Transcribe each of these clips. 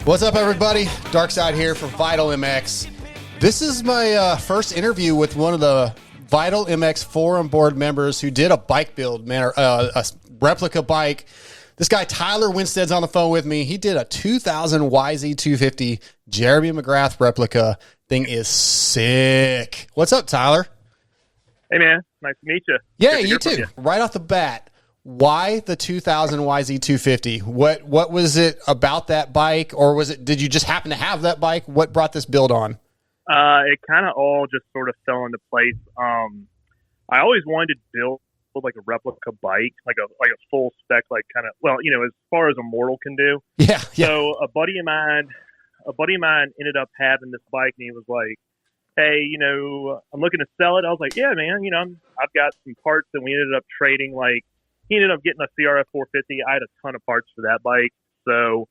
What's up, everybody? Darkside here for Vital MX. This is my first interview with one of the Vital MX forum board members who did a bike build, man, a replica bike. This guy, Tyler Winstead's on the phone with me. He did a 2000 YZ250 Jeremy McGrath Replica. Thing is sick. What's up, Tyler? Hey, man. Nice to meet you. Yeah, you too. Right off the bat, why the 2000 YZ250? What was it about that bike, or did you just happen to have that bike? What brought this build on? It kind of all just sort of fell into place. I always wanted to build like a replica bike, like a full spec, like kind of, well, you know, as far as a mortal can do. Yeah. So a buddy of mine ended up having this bike, and he was like, "Hey, you know, I'm looking to sell it." I was like, "Yeah, man, you know, I've got some parts," and we ended up trading. Like, he ended up getting a CRF 450. I had a ton of parts for that bike, so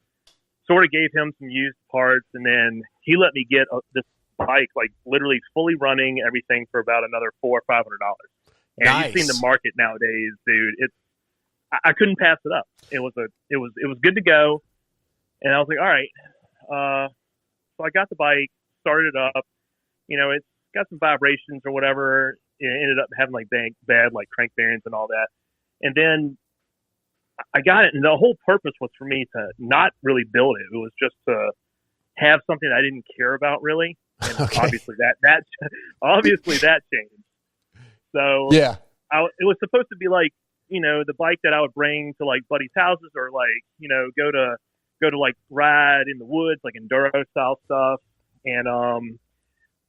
sort of gave him some used parts, and then he let me get this bike, like literally fully running everything, for about another $400 or $500. And nice. You've seen the market nowadays, dude. I couldn't pass it up. It was good to go, and I was like, all right. So I got the bike, started it up. You know, it's got some vibrations or whatever. It ended up having like bad like crank bearings and all that. And then I got it, and the whole purpose was for me to not really build it. It was just to have something I didn't care about really. And okay. Obviously that changed. So yeah, it was supposed to be like, you know, the bike that I would bring to like buddies' houses, or like, you know, go to like ride in the woods, like enduro style stuff. And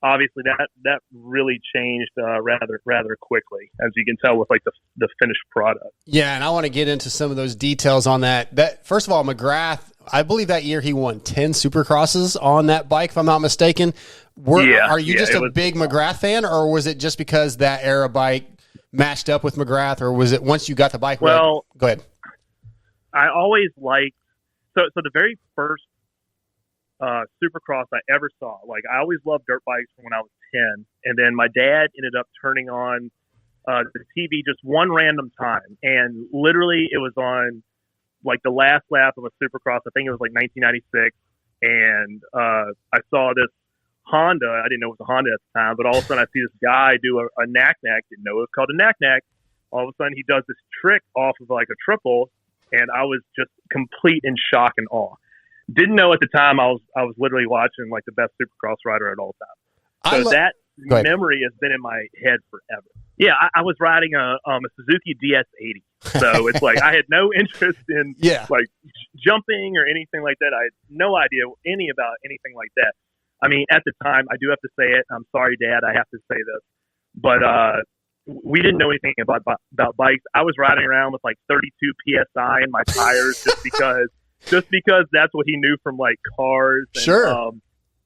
obviously that really changed rather quickly, as you can tell with like the finished product. Yeah, and I want to get into some of those details on that. That first of all, McGrath, I believe that year he won 10 Supercrosses on that bike, if I'm not mistaken. Are you just a big McGrath fan, or was it just because that era bike matched up with McGrath, or was it once you got the bike? Well, go ahead. I always liked so the very first Supercross I ever saw. Like, I always loved dirt bikes from when I was 10, and then my dad ended up turning on the TV just one random time, and literally it was on like the last lap of a Supercross. I think it was like 1996, and I saw this Honda. I didn't know it was a Honda at the time, but all of a sudden I see this guy do a knack-knack. Didn't know it was called a knack-knack. All of a sudden he does this trick off of like a triple, and I was just complete in shock and awe. Didn't know at the time I was literally watching like the best Supercross rider at all time. So that memory has been in my head forever. Yeah, I was riding a Suzuki DS80. So it's like I had no interest in like jumping or anything like that. I had no idea about anything like that. I mean, at the time, I do have to say it. I'm sorry, Dad, I have to say this, but we didn't know anything about bikes. I was riding around with like 32 PSI in my tires just because that's what he knew from like cars. And, sure.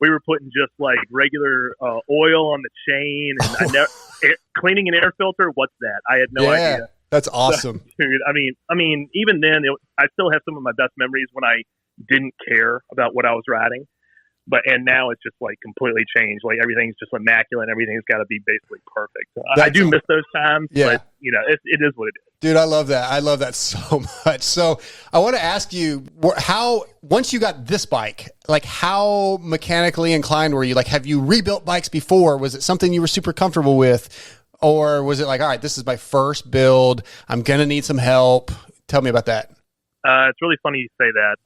We were putting just like regular oil on the chain, and cleaning an air filter. What's that? I had no idea. That's awesome, so, dude. I mean, even then, I still have some of my best memories when I didn't care about what I was riding. And now it's just like completely changed. Like everything's just immaculate. Everything's got to be basically perfect. I do miss those times, but you know, it is what it is. Dude, I love that. I love that so much. So I want to ask you how, once you got this bike, like how mechanically inclined were you? Like, have you rebuilt bikes before? Was it something you were super comfortable with? Or was it like, all right, this is my first build, I'm going to need some help? Tell me about that. It's really funny you say that.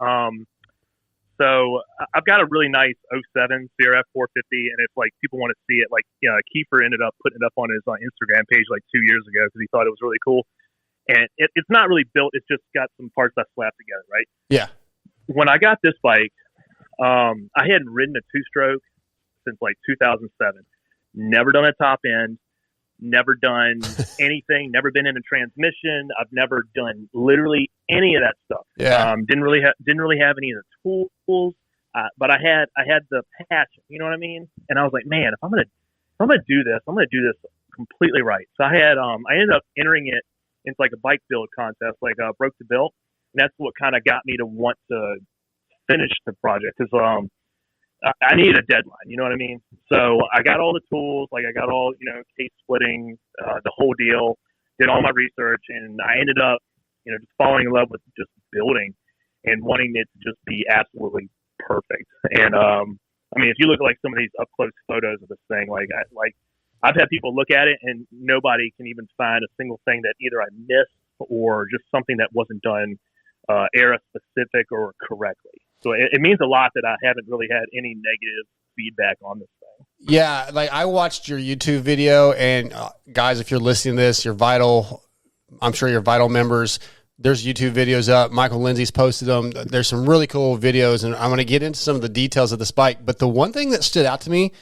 So I've got a really nice 07 CRF 450, and it's like people want to see it. Like, you know, Kiefer ended up putting it up on his Instagram page like 2 years ago because he thought it was really cool. And it's not really built; it's just got some parts that slapped together, right? Yeah. When I got this bike, I hadn't ridden a two-stroke since like 2007. Never done a top end. Never done anything. Never been in a transmission. I've never done literally any of that stuff. Yeah. Didn't really have any of the tools. But I had the passion. You know what I mean? And I was like, man, if I'm gonna do this, I'm gonna do this completely right. So I ended up entering it into like a bike build contest, like Broke the Built, and that's what kind of got me to want to finish the project because I needed a deadline, you know what I mean? So I got all the tools, like I got all, you know, case splitting, the whole deal, did all my research, and I ended up, you know, just falling in love with just building and wanting it to just be absolutely perfect. And I mean, if you look at like some of these up close photos of this thing, I've had people look at it and nobody can even find a single thing that either I missed or just something that wasn't done era specific or correctly. So it means a lot that I haven't really had any negative feedback on this thing. Yeah, like I watched your YouTube video, and guys, if you're listening to this, I'm sure you're Vital members. There's YouTube videos up. Michael Lindsay's posted them. There's some really cool videos, and I'm going to get into some of the details of this bike. But the one thing that stood out to me,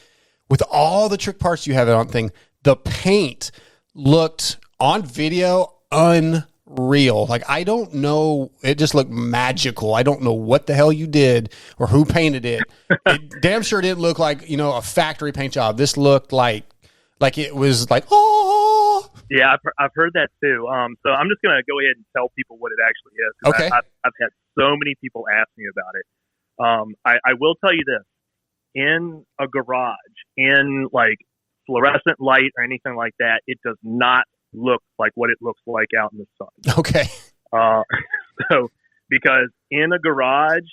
with all the trick parts you have on thing, the paint looked on video unreal. Like, I don't know. It just looked magical. I don't know what the hell you did or who painted it. It damn sure didn't look like, a factory paint job. This looked like it was like, oh. Yeah, I've heard that too. So I'm just going to go ahead and tell people what it actually is. Okay. I've had so many people ask me about it. I will tell you this. In a garage, in like fluorescent light or anything like that, it does not look like what it looks like out in the sun. Okay. So because in a garage,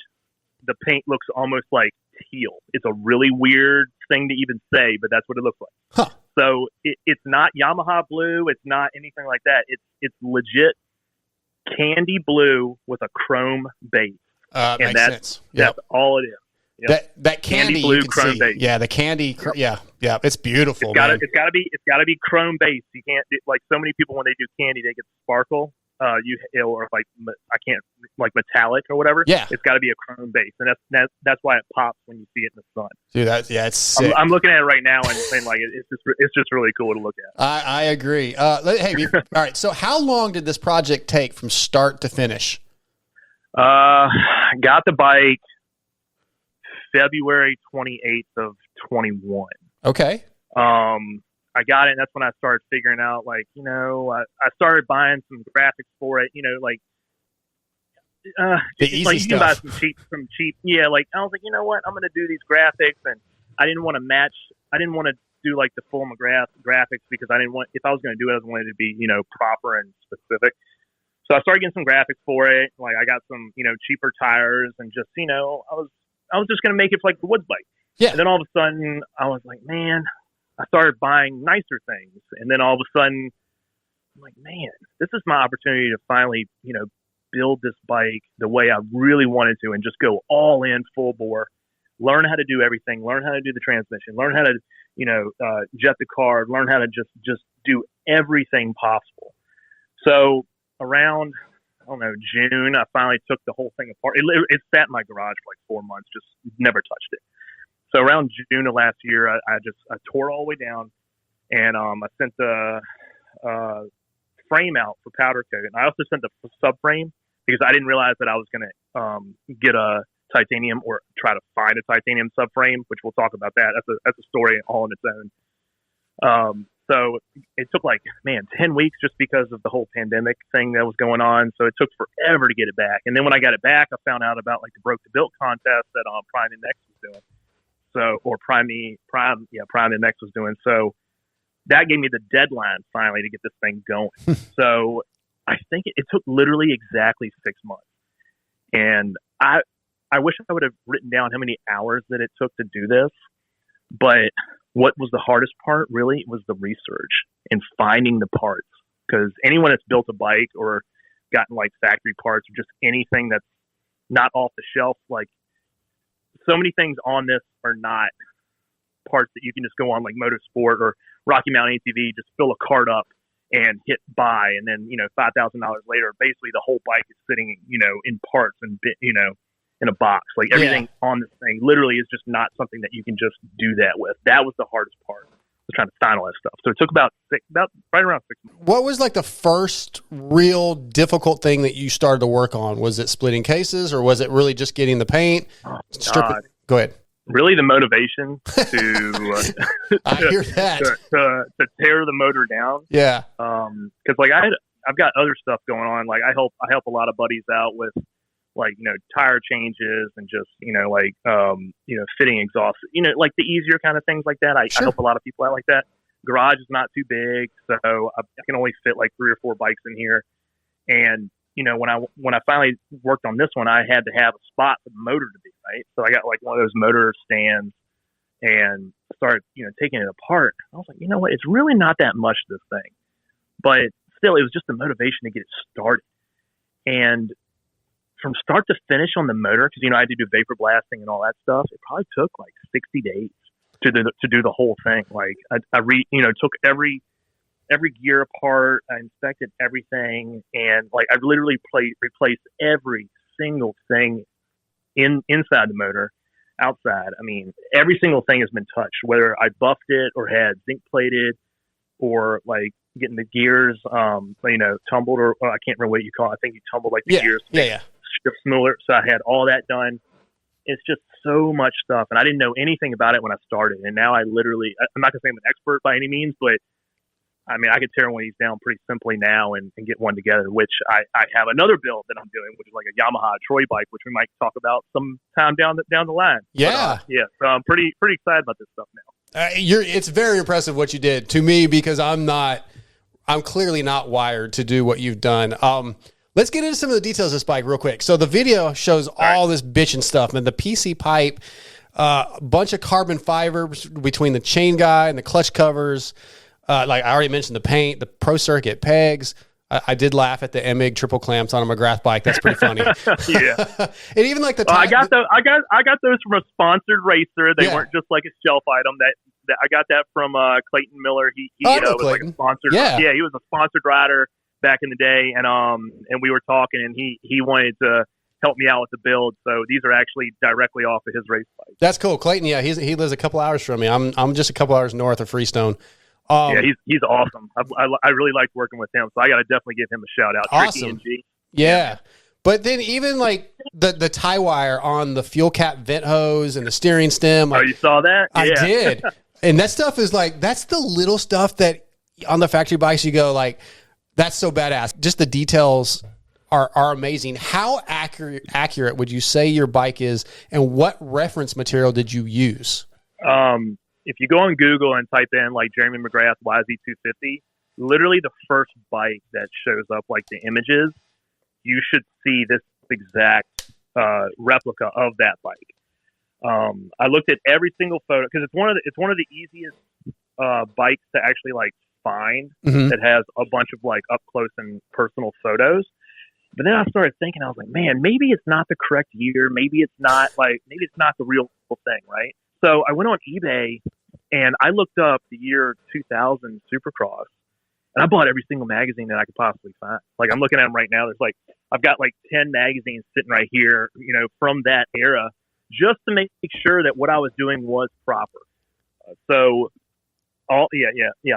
the paint looks almost like teal. It's a really weird thing to even say, but that's what it looks like. Huh. So it's not Yamaha blue. It's not anything like that. It's legit candy blue with a chrome base. And makes sense. Yep. That's all it is. Yep. That candy blue you can chrome see. base. Yeah, the candy. Yeah, it's beautiful. It's got to be chrome base. You can't like so many people when they do candy, they get sparkle. Or like I can't like metallic or whatever. Yeah, it's got to be a chrome base, and that's why it pops when you see it in the sun. Dude, it's sick. I'm looking at it right now and saying like it's just really cool to look at. I agree. Hey, all right. So how long did this project take from start to finish? Got the bike February 28th of 21. Okay. I got it, and that's when I started figuring out, like, I started buying some graphics for it, the easy like, you can buy stuff. some cheap, yeah, like, I was like, you know what, I'm going to do these graphics, and I didn't want to do, like, the full McGrath graphics, because if I was going to do it, I wanted it to be, proper and specific. So I started getting some graphics for it, like, I got some, cheaper tires, and just, I was just going to make it for, like, the woods bike. Yeah. And then all of a sudden, I was like, man, I started buying nicer things. And then all of a sudden, I'm like, man, this is my opportunity to finally, build this bike the way I really wanted to and just go all in full bore, learn how to do everything, learn how to do the transmission, learn how to, jet the car, learn how to just do everything possible. So around, I don't know, June, I finally took the whole thing apart. It sat in my garage for like 4 months, just never touched it. So around June of last year, I tore all the way down, and I sent the frame out for powder coat. And I also sent the subframe because I didn't realize that I was going to get a titanium or try to find a titanium subframe, which we'll talk about that. That's a story all on its own. So it took 10 weeks just because of the whole pandemic thing that was going on. So it took forever to get it back. And then when I got it back, I found out about the Broke to Built contest that Prime MX was doing. Prime MX was doing. So that gave me the deadline finally to get this thing going. So I think it took literally exactly 6 months. And I wish I would have written down how many hours that it took to do this. But what was the hardest part really was the research and finding the parts. Because anyone that's built a bike or gotten factory parts or just anything that's not off the shelf, so many things on this are not parts that you can just go on Motorsport or Rocky Mountain ATV, just fill a cart up and hit buy. And then, $5,000 later, basically the whole bike is sitting, in parts and, in a box. Everything on this thing literally is just not something that you can just do that with. That was the hardest part, was trying to find all that stuff. So it took about right around 6 months. What was the first real difficult thing that you started to work on? Was it splitting cases, or was it really just getting the paint? Go ahead. Really, the motivation to I hear that to tear the motor down. Yeah. Because I've got other stuff going on. I help a lot of buddies out with tire changes and just fitting exhaust. The easier kind of things like that. I help a lot of people out like that. Garage is not too big, so I can only fit 3 or 4 bikes in here. And when I finally worked on this one, I had to have a spot for the motor to be, right. So I got like one of those motor stands and started, taking it apart. I was like, you know what? It's really not that much of this thing, but still, it was just the motivation to get it started. And from start to finish on the motor, because I had to do vapor blasting and all that stuff. It probably took like 60 days to do the whole thing. Like I took every gear apart. I inspected everything, and like I literally replaced every single thing inside the motor. Outside, I mean, every single thing has been touched, whether I buffed it or had zinc plated, or like getting the gears, tumbled, or I can't remember what you call it. I think you tumbled like the gears. Yeah. Strip smoother. So I had all that done. It's just so much stuff, and I didn't know anything about it when I started. And now I'm not gonna say I'm an expert by any means, but I mean, I could tear one of these down pretty simply now and get one together, which I have another build that I'm doing, which is like a Yamaha Troy bike, which we might talk about sometime down the line. Yeah. But, so I'm pretty excited about this stuff now. It's very impressive what you did to me, because I'm clearly not wired to do what you've done. Let's get into some of the details of this bike real quick. So the video shows all this bitchin' stuff, and the PC pipe, a bunch of carbon fibers between the chain guy and the clutch covers. Like I already mentioned, the paint, the Pro Circuit pegs. I did laugh at the MIG triple clamps on a McGrath bike. That's pretty funny. Yeah. And even like I got those from a sponsored racer. They weren't just like a shelf item. That I got that from Clayton Miller. He was like a sponsored. Yeah, he was a sponsored rider back in the day, and we were talking, and he wanted to help me out with the build. So these are actually directly off of his race bike. That's cool, Clayton. Yeah, he lives a couple hours from me. I'm just a couple hours north of Freestone. He's awesome. I really liked working with him, so I got to definitely give him a shout out. Awesome. Yeah. But then even like the tie wire on the fuel cap vent hose and the steering stem. Like, you saw that? I did. And that stuff is like, that's the little stuff that on the factory bikes you go like, that's so badass. Just the details are amazing. How accurate would you say your bike is, and what reference material did you use? If you go on Google and type in like Jeremy McGrath YZ250, literally the first bike that shows up, like the images, you should see this exact replica of that bike. I looked at every single photo, because it's one of the easiest bikes to actually like find that has a bunch of like up close and personal photos. But then I started thinking, I was like, man, maybe it's not the correct year. Maybe it's not the real thing, right? So I went on eBay and I looked up the year 2000 Supercross, and I bought every single magazine that I could possibly find. Like I'm looking at them right now. I've got like 10 magazines sitting right here, from that era, just to make sure that what I was doing was proper. I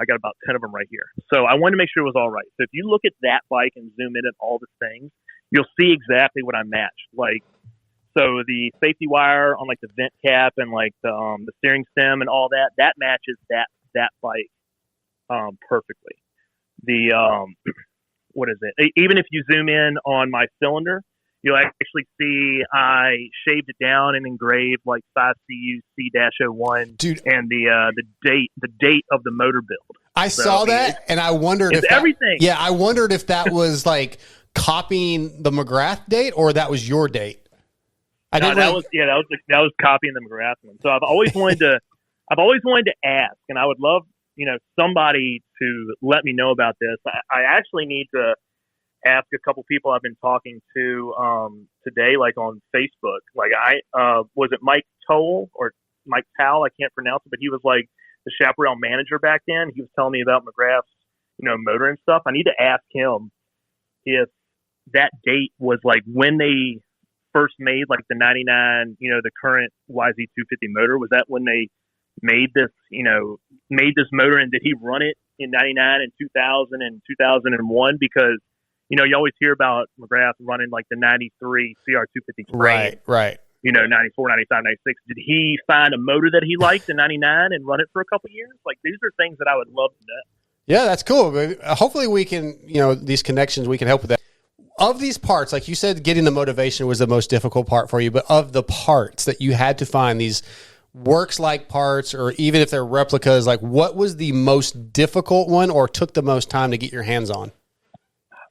got about 10 of them right here. So I wanted to make sure it was all right. So if you look at that bike and zoom in at all the things, you'll see exactly what I matched. Like, so the safety wire on like the vent cap and like the steering stem and all that matches that bike perfectly. The what is it? Even if you zoom in on my cylinder, you'll actually see I shaved it down and engraved like 5CU C-01, dude, and the date of the motor build. I saw that, and I wondered if everything. Yeah, I wondered if that was like copying the McGrath date, or that was your date. That was copying the McGrath one. So I've always wanted to ask, and I would love somebody to let me know about this. I actually need to ask a couple people I've been talking to today, like on Facebook. Like was it Mike Toll or Mike Powell? I can't pronounce it, but he was like the Chaparral manager back then. He was telling me about McGrath's motor and stuff. I need to ask him if that date was like when they first made like the 99, the current YZ250 motor. Was that when they made this motor, and did he run it in 99 and 2000 and 2001? Because you always hear about McGrath running like the 93 CR250 frame. Right. 94, 95, 96. Did he find a motor that he liked in 99 and run it for a couple years? Like, these are things that I would love to know. Yeah, that's cool. Hopefully we can, these connections, we can help with that. Of these parts, like you said, getting the motivation was the most difficult part for you, but of the parts that you had to find, these works-like parts, or even if they're replicas, like what was the most difficult one or took the most time to get your hands on?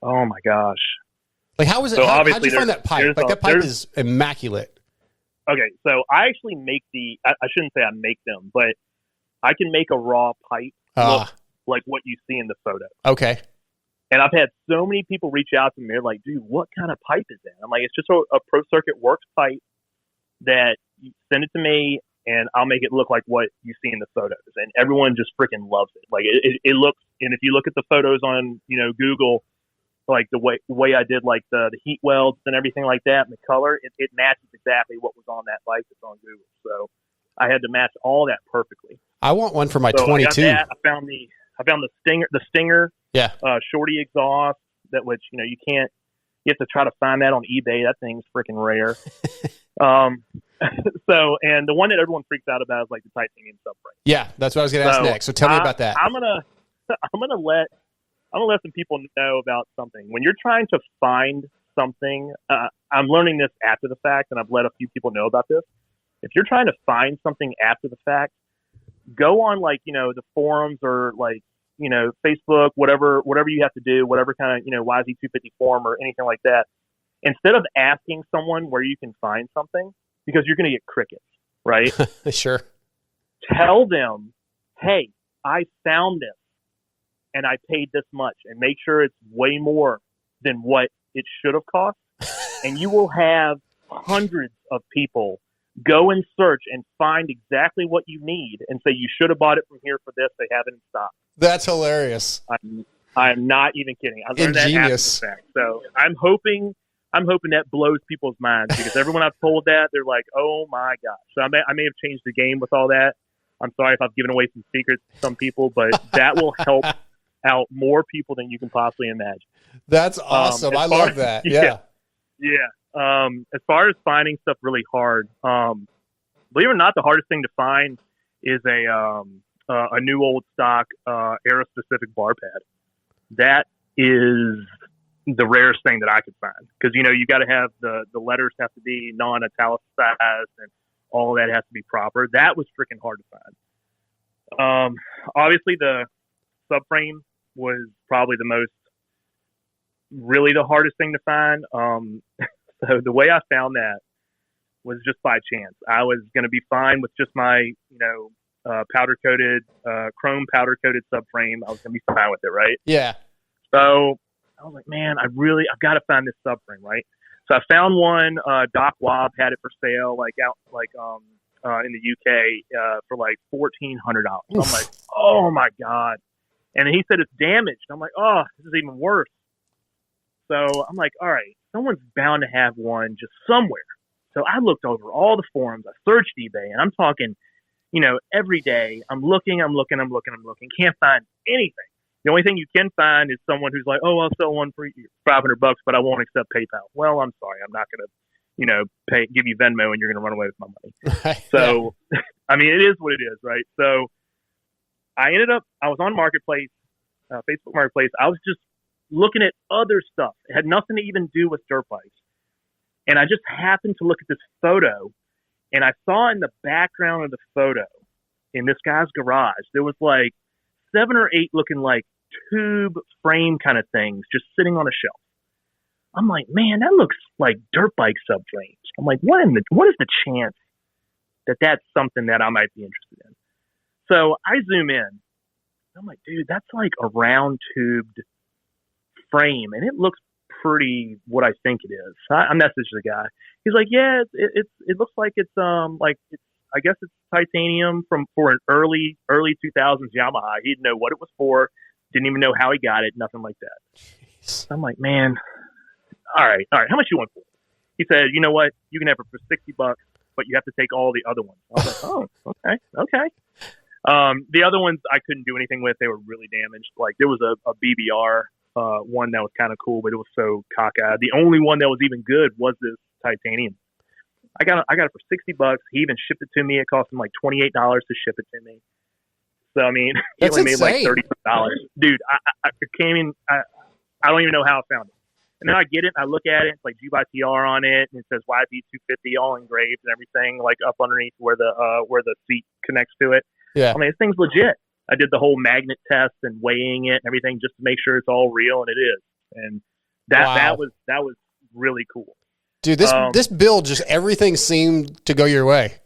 Oh my gosh. Like, how is it? So How'd obviously you find that pipe? Like, that pipe is immaculate. Okay, so I actually make I shouldn't say I make them, but I can make a raw pipe look like what you see in the photo. Okay. And I've had so many people reach out to me. They're like, dude, what kind of pipe is that? I'm like, it's just a Pro Circuit Works pipe that you send it to me, and I'll make it look like what you see in the photos. And everyone just freaking loves it. Like, it looks, and if you look at the photos on, Google, like the way I did, like the heat welds and everything like that, and the color, it matches exactly what was on that bike that's on Google. So I had to match all that perfectly. I want one for my 22. I found the Stinger. Yeah. Shorty exhaust, that which, you have to try to find that on eBay. That thing's freaking rare. So, and the one that everyone freaks out about is like the titanium subframe. Yeah, that's what I was going to ask next. So tell me about that. I'm gonna let some people know about something. When you're trying to find something, I'm learning this after the fact, and I've let a few people know about this. If you're trying to find something after the fact, go on the forums or Facebook, whatever you have to do, whatever kind of YZ250 forum or anything like that. Instead of asking someone where you can find something, because you're going to get crickets, right? Sure. Tell them, hey, I found this and I paid this much, and make sure it's way more than what it should have cost. And you will have hundreds of people go and search and find exactly what you need and say, you should have bought it from here for this. They have it in stock. That's hilarious. I'm not even kidding. I learned that after the fact. So I'm hoping that blows people's minds, because everyone I've told that, they're like, oh my gosh. So I may have changed the game with all that. I'm sorry if I've given away some secrets to some people, but that will help out more people than you can possibly imagine. That's awesome. I love that. Yeah. As far as finding stuff really hard, believe it or not, the hardest thing to find is a new old stock Aero specific bar pad. That is the rarest thing that I could find, because you got to have the letters have to be non-italicized and all that has to be proper. That was freaking hard to find. Obviously the subframe was probably the hardest thing to find. So the way I found that was just by chance. I was going to be fine with just my powder coated chrome powder coated subframe. I was going to be fine with it, right? Yeah. So I was like, man, I've got to find this subframe, right? So I found one. Doc Wobb had it for sale, in the UK for like $1,400. I'm like, oh my god! And he said it's damaged. I'm like, oh, this is even worse. So I'm like, all right, someone's bound to have one just somewhere. So I looked over all the forums. I searched eBay, and I'm talking, every day. I'm looking. Can't find anything. The only thing you can find is someone who's like, oh, I'll sell one for $500, but I won't accept PayPal. Well, I'm sorry. I'm not going to, give you Venmo and you're going to run away with my money. Right. So, I mean, it is what it is, right? So I was on Marketplace, Facebook Marketplace. I was just looking at other stuff. It had nothing to even do with dirt bikes. And I just happened to look at this photo, and I saw in the background of the photo in this guy's garage, there was like 7 or 8 looking like tube frame kind of things just sitting on a shelf. I'm like, man, that looks like dirt bike subframes. I'm like, what is the chance that that's something that I might be interested in? So I zoom in. I'm like, dude, that's like a round tubed frame, and it looks pretty what I think it is. I messaged the guy. He's like, yeah, it looks like it's I guess it's titanium for an early 2000s Yamaha. He didn't know what it was for. Didn't even know how he got it. Nothing like that. Jeez. I'm like, man, all right. How much you want for it? He said, you know what? You can have it for $60, but you have to take all the other ones. I was like, oh, okay. The other ones I couldn't do anything with. They were really damaged. Like there was a BBR one that was kind of cool, but it was so cockeyed. The only one that was even good was this titanium. I got it for $60. He even shipped it to me. It cost him like $28 to ship it to me. So I mean, he only made like $30. Dude, I came in. I don't even know how I found it. And then I get it. I look at it. It's like G by TR on it, and it says YZ250 all engraved and everything, like up underneath where the seat connects to it. Yeah. I mean, this thing's legit. I did the whole magnet test and weighing it and everything just to make sure it's all real, and it is. And that was really cool. Dude, this build, just everything seemed to go your way.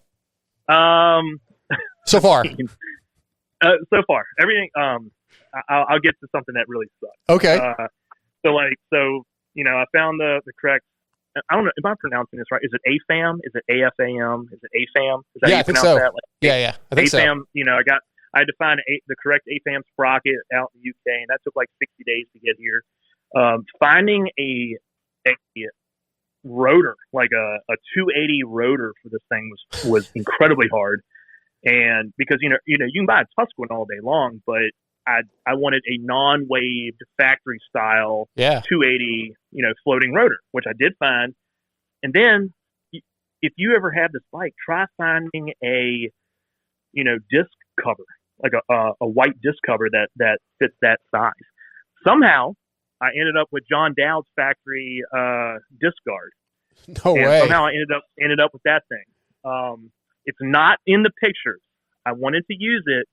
So far. So far, everything. I'll get to something that really sucks. Okay. I found the correct. I don't know. Am I pronouncing this right? Is it AFAM? Is it AFAM? Is it AFAM? Is that I think so. That? Yeah, I think AFAM, so. I had to find the correct AFAM sprocket out in the UK, and that took like 60 days to get here. Finding a rotor, like a 280 rotor for this thing was incredibly hard. And because you can buy a Tuscan all day long, but I wanted a non-waved factory style 280 floating rotor, which I did find. And then if you ever have this bike, try finding a disc cover, like a white disc cover that fits that size. Somehow I ended up with John Dowd's factory disc guard. No way. Somehow I ended up with that thing. It's not in the pictures. I wanted to use it,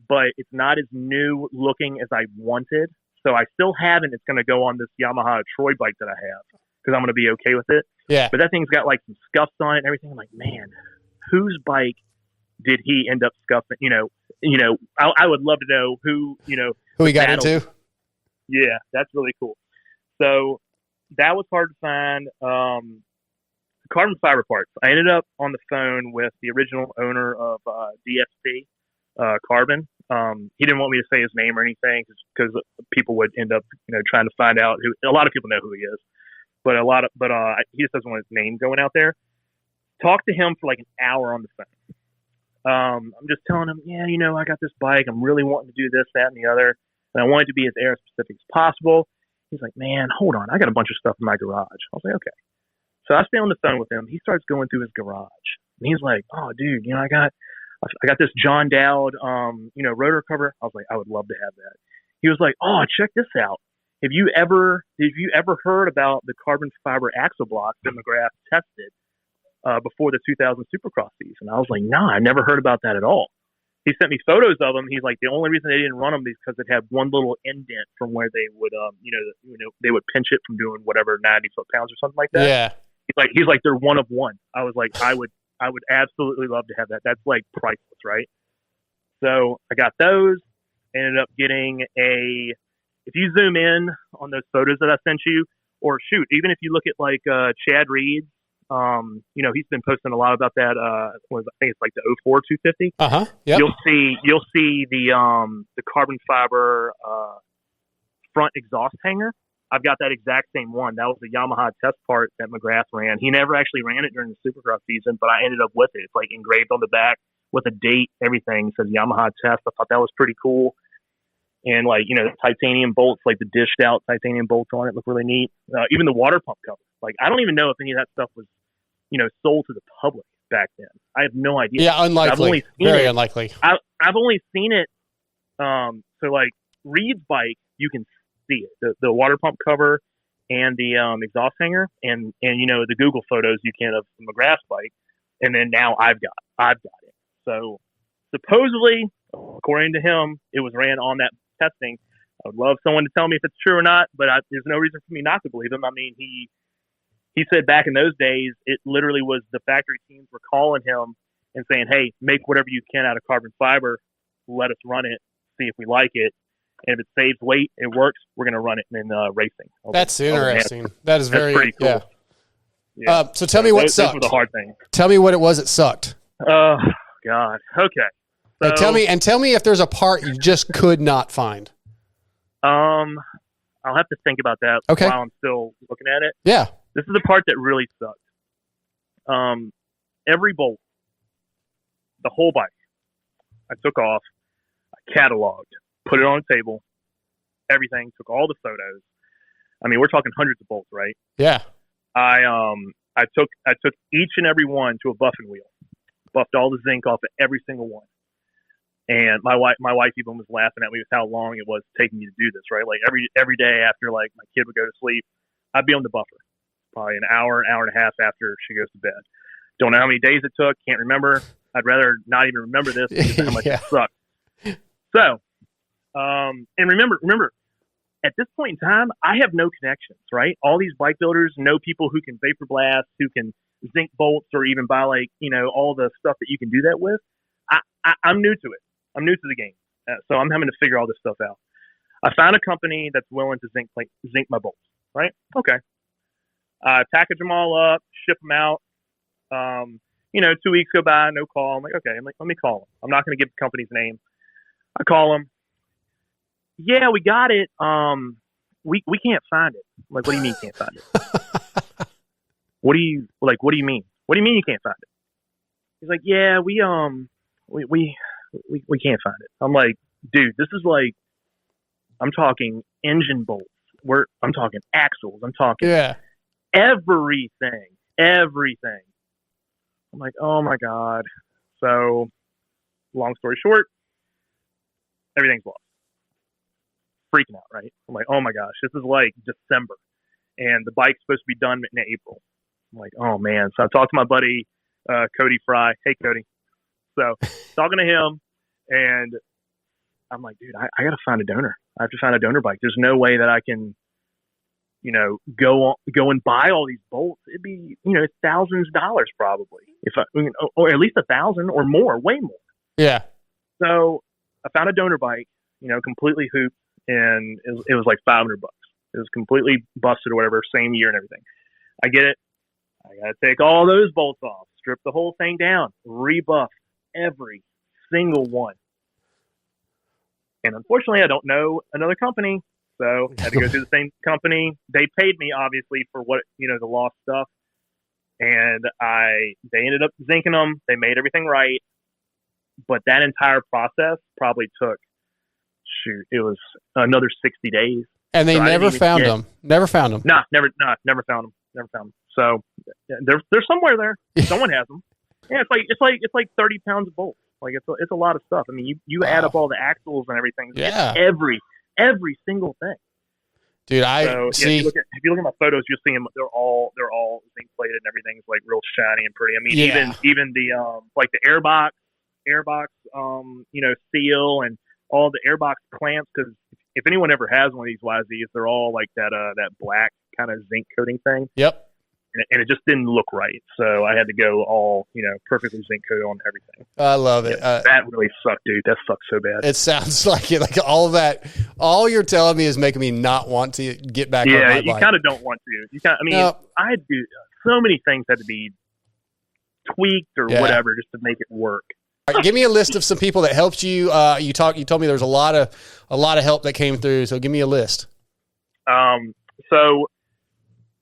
but it's not as new looking as I wanted. So I still have it. It's going to go on this Yamaha Troy bike that I have because I'm going to be okay with it. Yeah. But that thing's got like some scuffs on it and everything. I'm like, man, whose bike did he end up scuffing? I would love to know who he got into. Yeah, that's really cool. So that was hard to find. Carbon fiber parts. I ended up on the phone with the original owner of DFC Carbon. He didn't want me to say his name or anything because people would end up, trying to find out who. A lot of people know who he is, but he just doesn't want his name going out there. Talked to him for like an hour on the phone. I'm just telling him, I got this bike. I'm really wanting to do this, that, and the other, and I want it to be as air specific as possible. He's like, man, hold on, I got a bunch of stuff in my garage. I was like, okay. So I stay on the phone with him. He starts going through his garage, and he's like, "Oh, dude, I got this John Dowd, rotor cover." I was like, "I would love to have that." He was like, "Oh, check this out. Have you ever heard about the carbon fiber axle blocks that McGrath tested before the 2000 Supercross season?" I was like, "Nah, I never heard about that at all." He sent me photos of them. He's like, the only reason they didn't run them is because it had one little indent from where they would, they would pinch it from doing whatever 90 foot-pounds or something like that. Yeah. He's like, they're one of one. I was like, I would absolutely love to have that. That's like priceless, right? So I got those. Ended up getting if you zoom in on those photos that I sent you, or shoot, even if you look at like Chad Reed, he's been posting a lot about that. I think it's like the 04 250. Yep. You'll see the carbon fiber front exhaust hanger. I've got that exact same one. That was the Yamaha test part that McGrath ran. He never actually ran it during the Supercross season, but I ended up with it. It's like engraved on the back with a date, everything. It says Yamaha test. I thought that was pretty cool. And the titanium bolts, like the dished out titanium bolts on it, look really neat. Even the water pump cover. Like, I don't even know if any of that stuff was, sold to the public back then. I have no idea. Yeah, unlikely. Very unlikely. I've only seen it. So like Reed's bike, you can see it, the water pump cover and the exhaust hanger, and the Google photos you can of McGrath's bike, and then now I've got it. So supposedly, according to him, it was ran on that testing. I would love someone to tell me if it's true or not, but there's no reason for me not to believe him. I mean, he said back in those days, it literally was the factory teams were calling him and saying, "Hey, make whatever you can out of carbon fiber. Let us run it, see if we like it. And if it saves weight, it works. We're going to run it in racing." That's interesting. That is very pretty cool. Yeah. So tell me what sucked. Those were the hard things. Tell me what it was that sucked. Oh God. Okay. So, tell me if there's a part you just could not find. I'll have to think about that while I'm still looking at it. Yeah. This is the part that really sucked. Every bolt, the whole bike, I took off, I cataloged, put it on a table, everything, took all the photos. I mean, we're talking hundreds of bolts, right? Yeah. I took each and every one to a buffing wheel, buffed all the zinc off of every single one. And my wife even was laughing at me with how long it was taking me to do this, right? Like every day after like my kid would go to sleep, I'd be on the buffer, probably an hour and a half after she goes to bed. Don't know how many days it took, can't remember. I'd rather not even remember this because how much it sucked. So, and remember, at this point in time, I have no connections, right? All these bike builders know people who can vapor blast, who can zinc bolts, or even buy all the stuff that you can do that with. I'm new to it. I'm new to the game. So I'm having to figure all this stuff out. I found a company that's willing to zinc my bolts, right? Okay. Package them all up, ship them out. 2 weeks go by, no call. I'm like, okay, let me call them. I'm not going to give the company's name. I call them. Yeah, we got it. We can't find it. I'm like, what do you mean you can't find it? What do you mean? What do you mean you can't find it? He's like, yeah, we can't find it. I'm like, dude, this is I'm talking engine bolts. I'm talking axles. I'm talking everything. I'm like, oh my God. So long story short, everything's lost. Freaking out, right? I'm like, oh my gosh, this is December and the bike's supposed to be done in April. I'm like, oh man. So I talked to my buddy, Cody Fry. Hey, Cody. So talking to him, and I'm like, dude, I got to find a donor. I have to find a donor bike. There's no way that I can, go and buy all these bolts. It'd be, thousands of dollars probably, or at least $1,000 or more, way more. Yeah. So I found a donor bike, completely hooped, and it was like $500. It was completely busted or whatever, same year and everything. I get it. I got to take all those bolts off, strip the whole thing down, rebuff every single one. And unfortunately, I don't know another company, so I had to go to the same company. They paid me, obviously, for what, the lost stuff. And they ended up zinking them. They made everything right. But that entire process probably took, it was another 60 days. And they never found them. Never found them. Never found them. So they're somewhere there. Someone has them. Yeah, it's like 30 pounds of bolts. It's a lot of stuff. I mean, you add up all the axles and everything. Yeah. Every single thing. Dude, see. If you look at my photos, you'll see them. They're all zinc plated and everything's real shiny and pretty. I mean, even the the airbox, seal and all the airbox clamps. Because if anyone ever has one of these YZs, they're all like that black kind of zinc coating thing. Yep. And it just didn't look right, so I had to go all perfectly zinc coated on everything. I love it. That really sucked, dude. That sucked so bad. It sounds like it. Like all of that. All you're telling me is making me not want to get back on my bike. Yeah, you kind of don't want to. You kind. I mean, I had to do so many things had to be tweaked or whatever just to make it work. All right, give me a list of some people that helped you. You told me there was a lot of help that came through. So give me a list. So.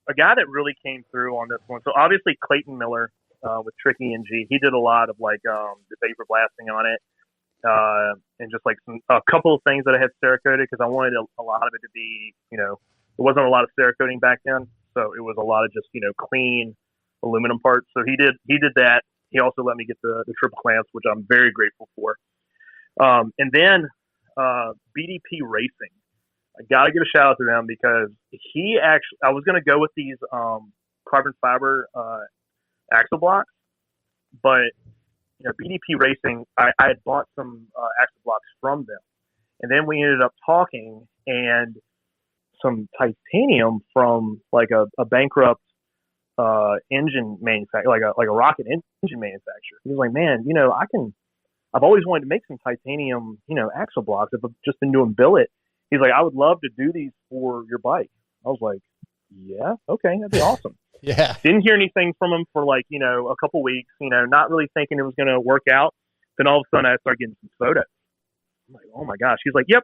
A guy that really came through on this one. So obviously Clayton Miller with Tricky NG, he did a lot of the vapor blasting on it, and just a couple of things that I had Cerakoted because I wanted a lot of it to be, there wasn't a lot of Cerakoting back then, so it was a lot of just clean aluminum parts. So he did that. He also let me get the triple clamps, which I'm very grateful for. And then BDP Racing. I got to give a shout out to them because I was going to go with these carbon fiber axle blocks, but BDP Racing, I had bought some axle blocks from them, and then we ended up talking and some titanium from a bankrupt engine manufacturer, like a rocket engine manufacturer. He was like, man, I've always wanted to make some titanium, axle blocks. I've just been doing billet. He's like, I would love to do these for your bike. I was like, yeah, okay, that'd be awesome. Yeah. Didn't hear anything from him for a couple weeks, not really thinking it was going to work out. Then all of a sudden I started getting some photos. I'm like, oh my gosh. He's like, yep.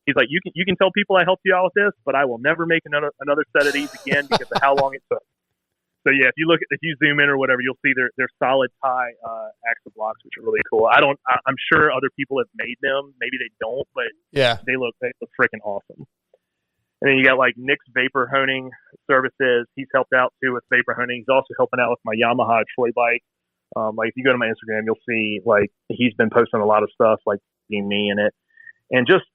He's like, you can tell people I helped you out with this, but I will never make another set of these again because of how long it took. So yeah, if you zoom in or whatever, you'll see they're solid tie axle blocks, which are really cool. I'm sure other people have made them. Maybe they don't, but they look freaking awesome. And then you got Nick's Vapor Honing Services. He's helped out too with vapor honing. He's also helping out with my Yamaha Troy bike. If you go to my Instagram, you'll see he's been posting a lot of stuff me in it, and just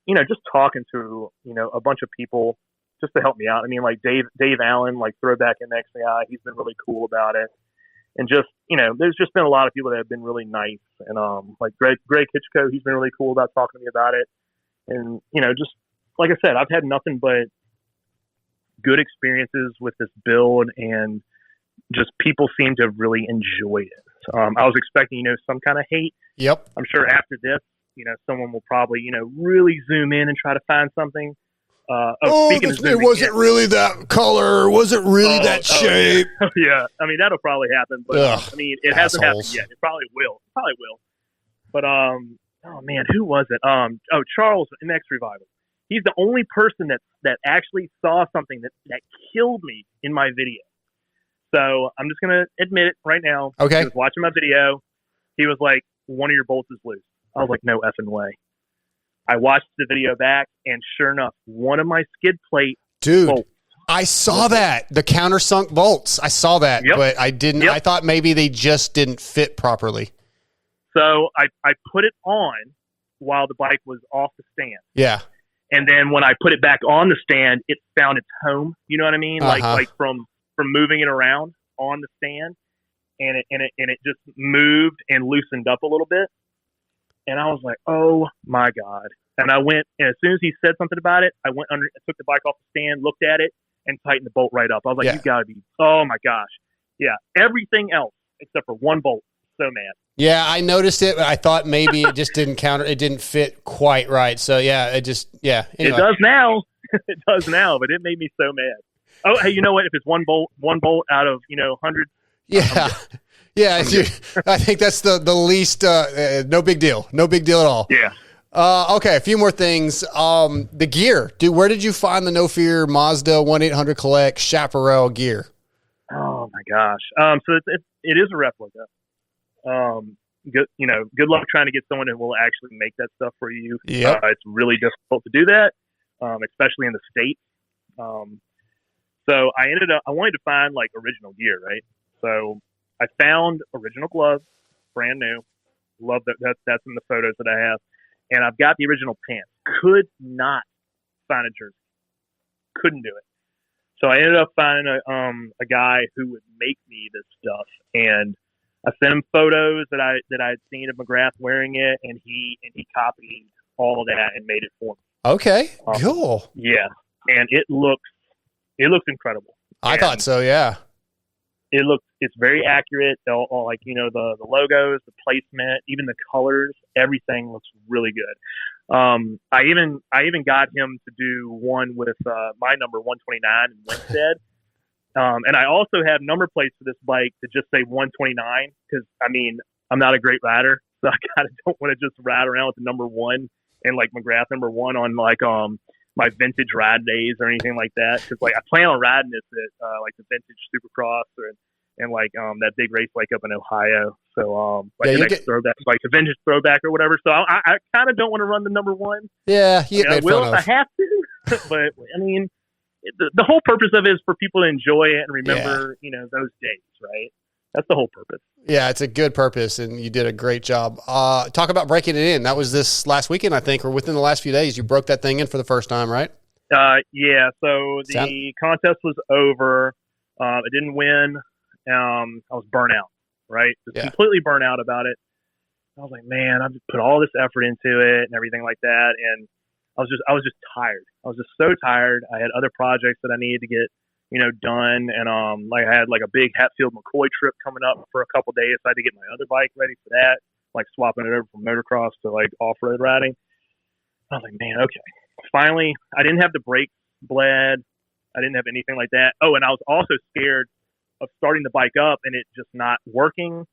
talking to a bunch of people. Just to help me out. I mean, Dave Allen, Throwback MX guy, he's been really cool about it. And just, there's just been a lot of people that have been really nice. And Greg Hitchcock, he's been really cool about talking to me about it. And, just like I said, I've had nothing but good experiences with this build, and just people seem to have really enjoyed it. I was expecting, some kind of hate. Yep. I'm sure after this, someone will probably, really zoom in and try to find something. Speaking of zooming was it really that color? Was it really that shape? Yeah. Yeah. I mean, that'll probably happen, but it hasn't happened yet. It probably will. But oh man, who was it? Charles in X Revival. He's the only person that actually saw something that killed me in my video. So I'm just gonna admit it right now. Okay. He was watching my video. He was like, "One of your bolts is loose." I was like, "No effing way." I watched the video back, and sure enough, one of my skid plate bolts. I saw that, the countersunk bolts. I saw that, but I didn't. I thought maybe they just didn't fit properly. So I put it on while the bike was off the stand. Yeah. And then when I put it back on the stand, it found its home. You know what I mean? Like from moving it around on the stand, and it just moved and loosened up a little bit. And I was like, oh my God. And I went, and as soon as he said something about it, I went under, took the bike off the stand, looked at it, and tightened the bolt right up. I was like, you gotta be, oh my gosh. Yeah. Everything else except for one bolt. So mad. Yeah, I noticed it, but I thought maybe it just didn't it didn't fit quite right. So anyway. It does now. It does now, but it made me so mad. Oh, hey, you know what? If it's one bolt out of, hundreds. Yeah. Yeah. I think that's the least, no big deal. No big deal at all. Yeah. Okay. A few more things. The gear, dude, where did you find the No Fear Mazda 1-800 Collect Chaparral gear? Oh my gosh. So it is a replica. Good luck trying to get someone who will actually make that stuff for you. Yep. It's really difficult to do that, especially in the States. So I wanted to find like original gear, right? So I found original gloves, brand new. Love that. That's in the photos that I have. And I've got the original pants. Could not find a jersey. Couldn't do it. So I ended up finding a guy who would make me this stuff, and I sent him photos that I had seen of McGrath wearing it, and he copied all of that and made it for me. Okay, cool. Yeah, and it looks incredible. I thought so. Yeah, it's very accurate. All like the logos, the placement, even the colors, everything looks really good. I even got him to do one with my number 129 in Winstead. And I also have number plates for this bike to just say 129 because, I'm not a great rider, so I kind of don't want to just ride around with the number one and like McGrath number one on like my vintage ride days or anything like that. Because like I plan on riding this at like the vintage Supercross and like that big race like up in Ohio. So like the next throwback, like the vintage throwback or whatever. So I kind of don't want to run the number one. Yeah, I will if I have to, but the whole purpose of it is for people to enjoy it and remember, those days, right? That's the whole purpose. Yeah, it's a good purpose, and you did a great job. Talk about breaking it in. That was this last weekend, I think, or within the last few days. You broke that thing in for the first time, right? Yeah. So the contest was over. I didn't win. I was burnt out, right? Just completely burnt out about it. I was like, man, I've just put all this effort into it and everything like that, and I was just tired. I was just so tired. I had other projects that I needed to get, done. And, like I had like a big Hatfield McCoy trip coming up for a couple of days. So I had to get my other bike ready for that, like swapping it over from motocross to like off-road riding. I was like, man, okay. Finally, I didn't have the brakes bled. I didn't have anything like that. Oh, and I was also scared of starting the bike up and it just not working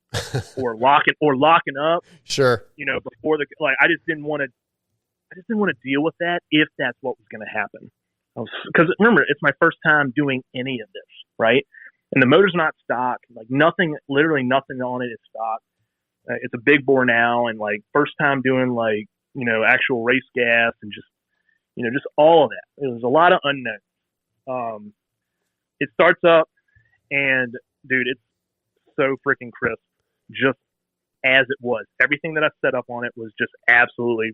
or locking up. Sure. Before I just didn't want to deal with that if that's what was going to happen. Because remember, it's my first time doing any of this, right? And the motor's not stock. Like literally nothing on it is stock. It's a big bore now, and like first time doing like actual race gas and just all of that. It was a lot of unknowns. It starts up, and dude, it's so freaking crisp, just as it was. Everything that I set up on it was just absolutely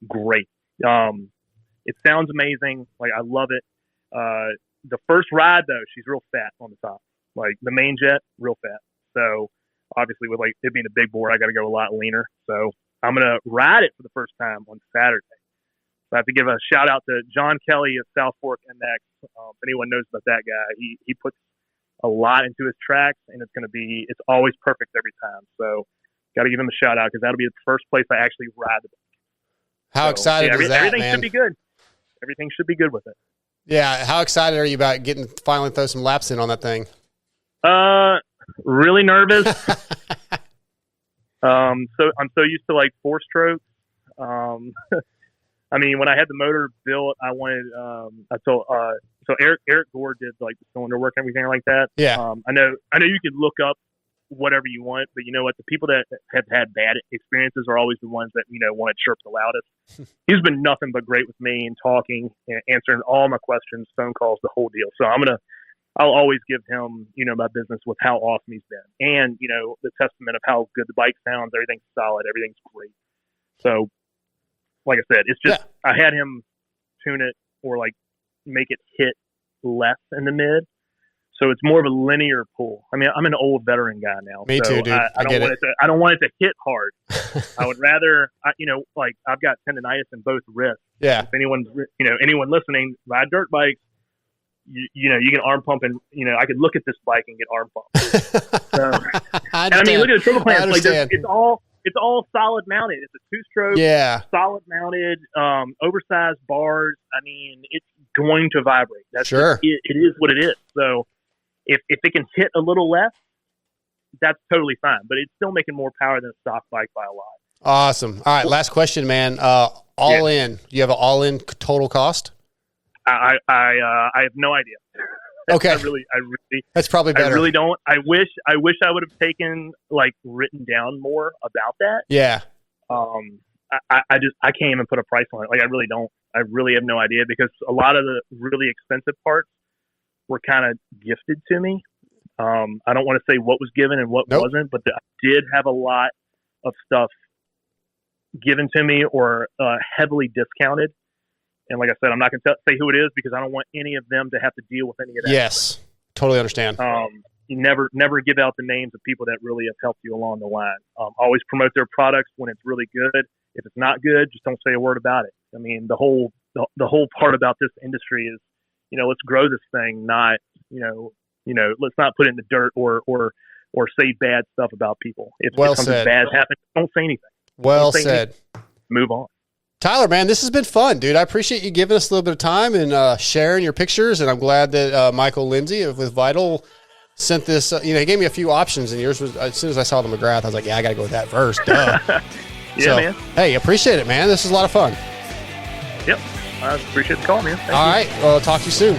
great. It sounds amazing. Like I love it. The first ride though, she's real fat on the top. Like the main jet, real fat. So obviously with like it being a big bore, I got to go a lot leaner. So I'm gonna ride it for the first time on Saturday. I have to give a shout out to John Kelly of South Fork MX. If anyone knows about that guy, he puts a lot into his tracks, and it's always perfect every time. So got to give him a shout out because that'll be the first place I actually ride the bike. How excited is that, everything man? Should be good. Everything should be good with it. Yeah. How excited are you about finally throw some laps in on that thing? Really nervous. So I'm so used to like 4-strokes. I mean, when I had the motor built, I wanted, so Eric Gore did like the cylinder work and everything like that. Yeah. I know you could look up whatever you want, but you know what? The people that have had bad experiences are always the ones that, want to chirp the loudest. He's been nothing but great with me and talking and answering all my questions, phone calls, the whole deal. So I'll always give him, my business with how awesome he's been. And, the testament of how good the bike sounds, everything's solid, everything's great. So, like I said, it's just, I had him tune it or like make it hit less in the mid. So it's more of a linear pull. I mean, I'm an old veteran guy now. Me too, dude. I don't want it to hit hard. I would rather, like I've got tendonitis in both wrists. Yeah. If anyone listening, ride dirt bikes, you can arm pump and, I could look at this bike and get arm pumped. So, and I mean, look at the triple clamps. Like it's all solid mounted. It's a 2-stroke, solid mounted, oversized bars. I mean, it's going to vibrate. That's sure. It is what it is. So if it can hit a little less, that's totally fine. But it's still making more power than a stock bike by a lot. Awesome. All right, last question, man. All in. You have an all-in total cost? I have no idea. Okay. I really. That's probably better. I really don't. I wish I would have taken written down more about that. Yeah. I can't even put a price on it. Like I really don't. I really have no idea because a lot of the really expensive parts were kind of gifted to me. I don't want to say what was given and what wasn't, but I did have a lot of stuff given to me or heavily discounted. And like I said, I'm not going to say who it is because I don't want any of them to have to deal with any of that. Yes, totally understand. You never give out the names of people that really have helped you along the line. Always promote their products when it's really good. If it's not good, just don't say a word about it. I mean, the whole part about this industry is, let's grow this thing, not, let's not put it in the dirt or say bad stuff about people. If something bad happens, don't say anything. Well said. Move on. Tyler, man, this has been fun, dude. I appreciate you giving us a little bit of time and sharing your pictures. And I'm glad that Michael Lindsay with Vital sent this. He gave me a few options, and yours was, as soon as I saw the McGrath, I was like, yeah, I got to go with that first. Duh. Man. Hey, appreciate it, man. This is a lot of fun. Yep. I appreciate the call, man. Thank you. All right. Well, I'll talk to you soon.